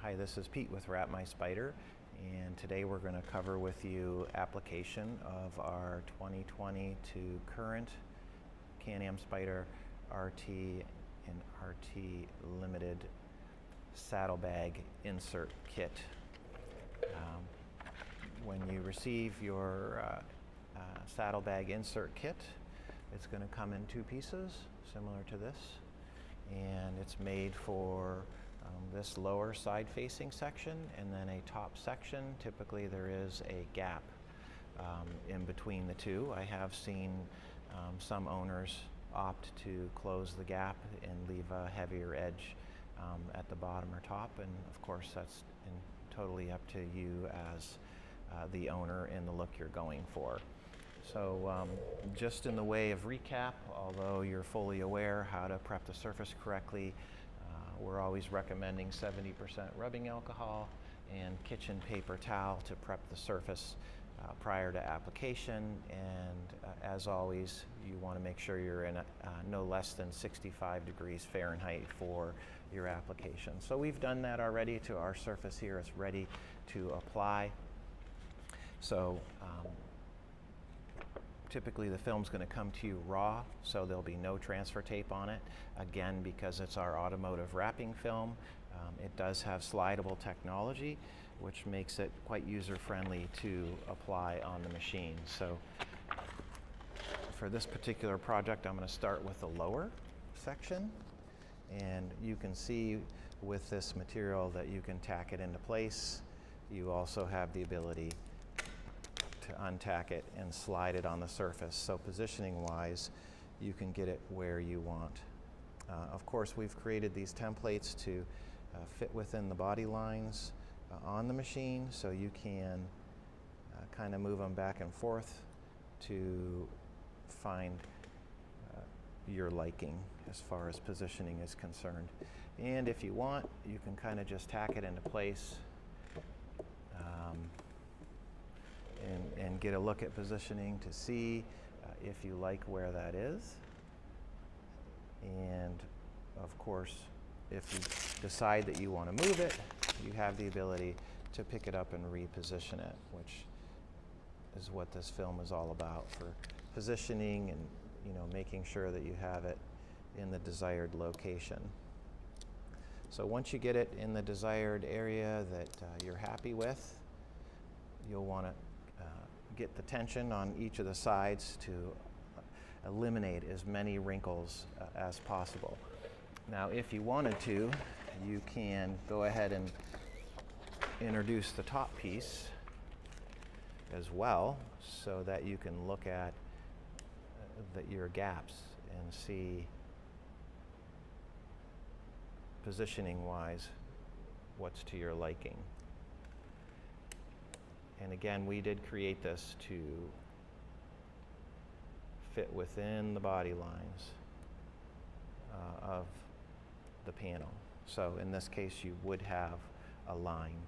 Hi, this is Pete with BRP Spyder, and today we're going to cover with you application of our 2020 to current Can-am Spyder RT and RT Limited saddlebag insert kit. When you receive your saddlebag insert kit, it's going to come in two pieces similar to this, and it's made for this lower side facing section and then a top section. Typically there is a gap in between the two. I have seen some owners opt to close the gap and leave a heavier edge at the bottom or top, and of course that's totally up to you as the owner and the look you're going for. So just in the way of recap, although you're fully aware how to prep the surface correctly, we're always recommending 70% rubbing alcohol and kitchen paper towel to prep the surface prior to application. And as always, you want to make sure you're in no less than 65 degrees Fahrenheit for your application. So we've done that already to our surface here. It's ready to apply. So typically the film's going to come to you raw, so there'll be no transfer tape on it. Again, because it's our automotive wrapping film, it does have slidable technology, which makes it quite user-friendly to apply on the machine. So for this particular project, I'm going to start with the lower section, and you can see with this material that you can tack it into place. You also have the ability to untack it and slide it on the surface. So positioning wise, you can get it where you want. Of course, we've created these templates to fit within the body lines on the machine, so you can kind of move them back and forth to find your liking as far as positioning is concerned. And if you want, you can kind of just tack it into place and get a look at positioning to see if you like where that is. And of course, if you decide that you want to move it, you have the ability to pick it up and reposition it, which is what this film is all about, for positioning and making sure that you have it in the desired location. So once you get it in the desired area that you're happy with, you'll want to get the tension on each of the sides to eliminate as many wrinkles as possible. Now, if you wanted to, you can go ahead and introduce the top piece as well, so that you can look at your gaps and see positioning wise what's to your liking. And again, we did create this to fit within the body lines of the panel. So in this case, you would have a line.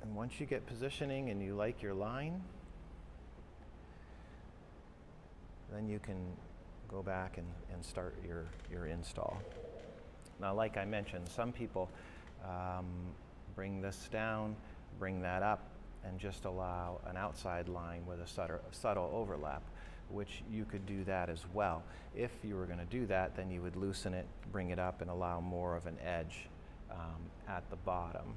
And once you get positioning and you like your line, then you can go back and start your install. Now, like I mentioned, some people bring this down, bring that up, and just allow an outside line with a subtle overlap, which you could do that as well. If you were going to do that, then you would loosen it, bring it up, and allow more of an edge at the bottom.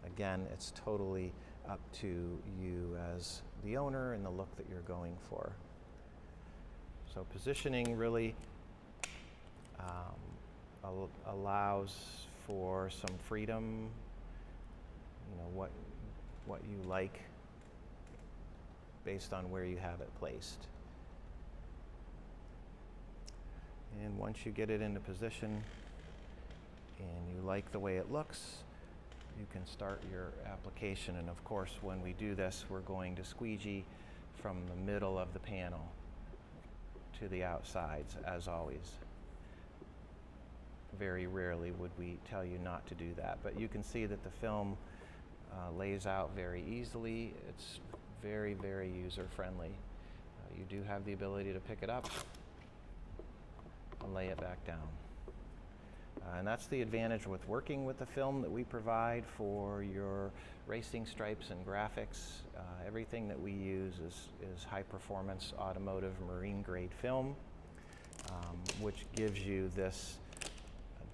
Again, it's totally up to you as the owner and the look that you're going for. So positioning really allows for some freedom, what you like based on where you have it placed. And once you get it into position and you like the way it looks, you can start your application. And of course, when we do this, we're going to squeegee from the middle of the panel to the outsides, as always. Very rarely would we tell you not to do that, but you can see that the film lays out very easily. It's very, very user-friendly. You do have the ability to pick it up and lay it back down. And that's the advantage with working with the film that we provide for your racing stripes and graphics. Everything that we use is high performance automotive marine grade film, which gives you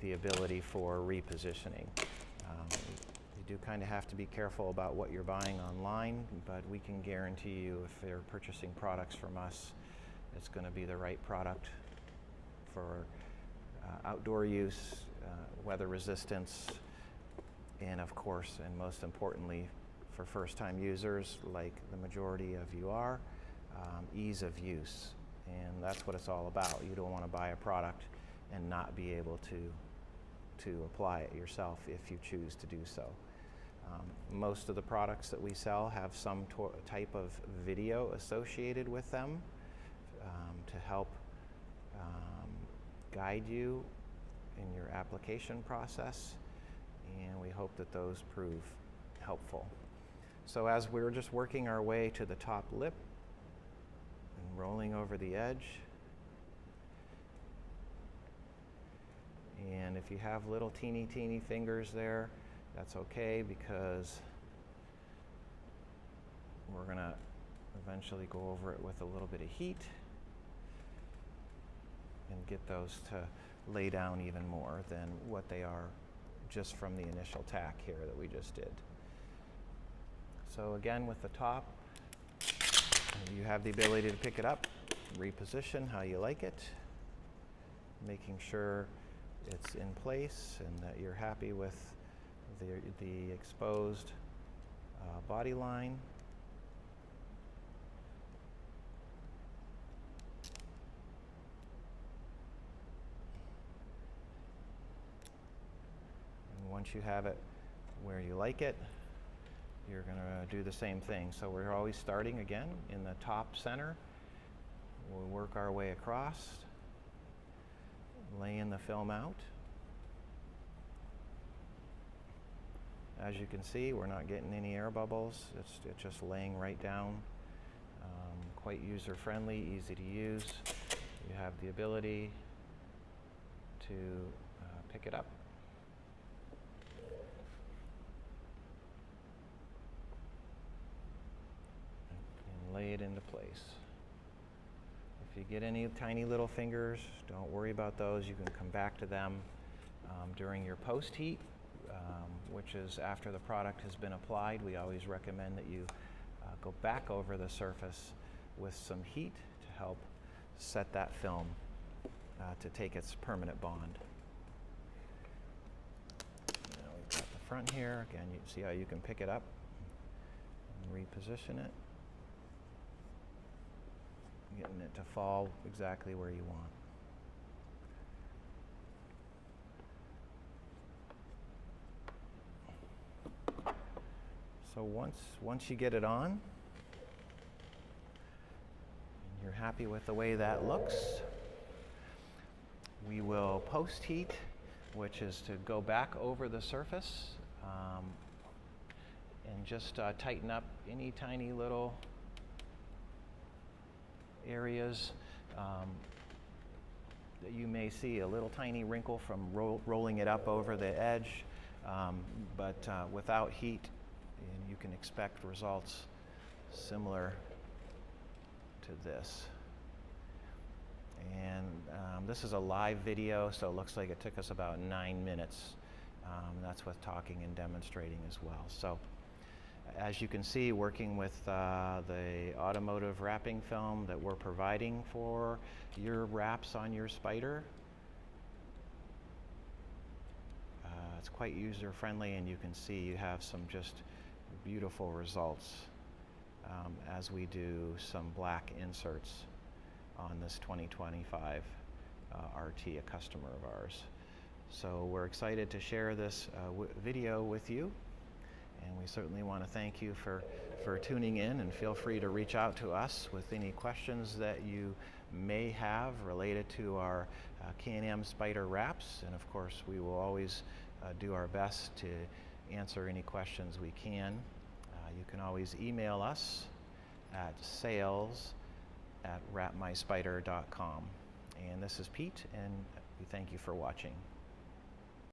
the ability for repositioning. You do kind of have to be careful about what you're buying online, but we can guarantee you if they're purchasing products from us, it's going to be the right product for outdoor use, weather resistance, and of course, and most importantly, for first-time users, like the majority of you are, ease of use. And that's what it's all about. You don't want to buy a product and not be able to apply it yourself if you choose to do so. Most of the products that we sell have some type of video associated with them to help guide you in your application process, and we hope that those prove helpful. So as we're just working our way to the top lip and rolling over the edge, and if you have little teeny fingers there, that's okay, because we're going to eventually go over it with a little bit of heat and get those to lay down even more than what they are just from the initial tack here that we just did. So again, with the top, you have the ability to pick it up, reposition how you like it, making sure it's in place and that you're happy with the exposed body line. And once you have it where you like it, you're going to do the same thing. So we're always starting again in the top center. We'll work our way across, laying the film out. As you can see, we're not getting any air bubbles. It's just laying right down. Quite user-friendly, easy to use. You have the ability to pick it up. And lay it into place. If you get any tiny little fingers, don't worry about those. You can come back to them during your post-heat, which is after the product has been applied. We always recommend that you go back over the surface with some heat to help set that film to take its permanent bond. Now we've got the front here. Again, you see how you can pick it up and reposition it, getting it to fall exactly where you want. So once you get it on, and you're happy with the way that looks, we will post-heat, which is to go back over the surface and just tighten up any tiny little areas that you may see a little tiny wrinkle from rolling it up over the edge, but without heat, and you can expect results similar to this. And this is a live video, so it looks like it took us about 9 minutes. That's with talking and demonstrating as well. So as you can see, working with the automotive wrapping film that we're providing for your wraps on your Spyder, it's quite user-friendly, and you can see you have some just beautiful results as we do some black inserts on this 2025 RT, a customer of ours. So we're excited to share this video with you, and we certainly want to thank you for tuning in, and feel free to reach out to us with any questions that you may have related to our Can-am Spyder wraps, and of course we will always do our best to answer any questions we can. You can always email us at sales@wrapmyspyder.com. And this is Pete, and we thank you for watching.